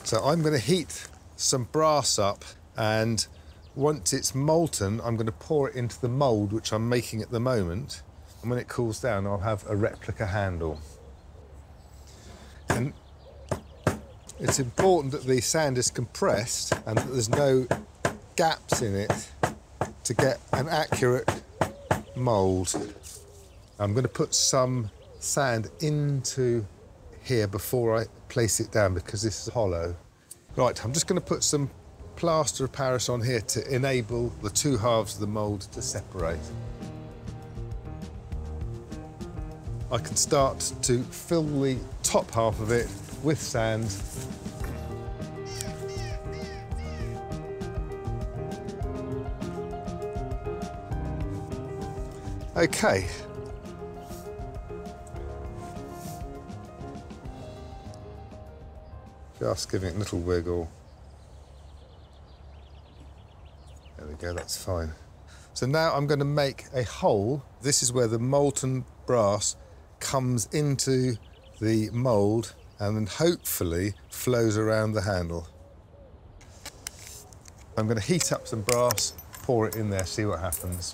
So I'm going to heat some brass up, and once it's molten, I'm going to pour it into the mould, which I'm making at the moment. And when it cools down, I'll have a replica handle. And it's important that the sand is compressed and that there's no gaps in it to get an accurate mould. I'm going to put some sand into here before I place it down because this is hollow. Right, I'm just going to put some plaster of Paris on here to enable the two halves of the mould to separate. I can start to fill the top half of it with sand. Okay. Just giving it a little wiggle. There we go, that's fine. So now I'm going to make a hole. This is where the molten brass comes into the mould and then hopefully flows around the handle. I'm going to heat up some brass, pour it in there, see what happens.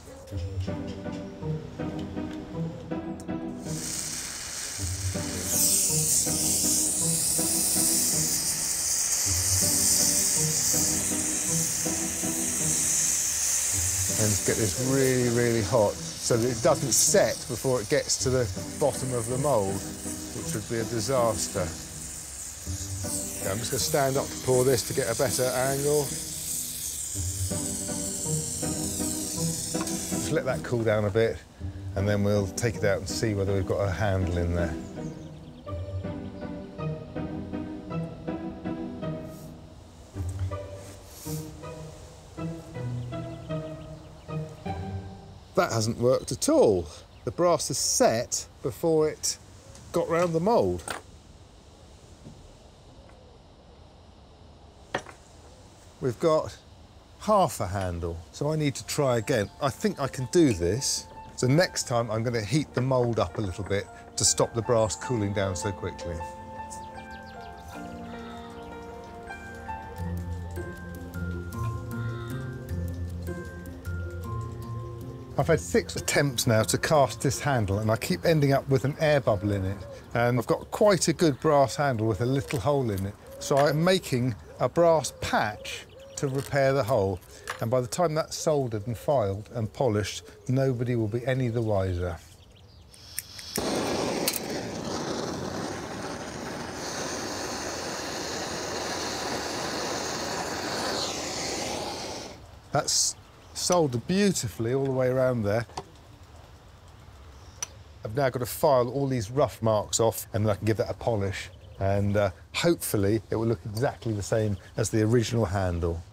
And get this really, really hot so that it doesn't set before it gets to the bottom of the mould, which would be a disaster. Okay, I'm just going to stand up to pour this to get a better angle. Just let that cool down a bit, and then we'll take it out and see whether we've got a handle in there. That hasn't worked at all. The brass is set before it got round the mould. We've got half a handle, so I need to try again. I think I can do this. So next time I'm going to heat the mould up a little bit to stop the brass cooling down so quickly. I've had 6 attempts now to cast this handle, and I keep ending up with an air bubble in it. And I've got quite a good brass handle with a little hole in it. So I'm making a brass patch to repair the hole. And by the time that's soldered and filed and polished, nobody will be any the wiser. That's soldered beautifully all the way around there. I've now got to file all these rough marks off, and then I can give that a polish, and hopefully it will look exactly the same as the original handle.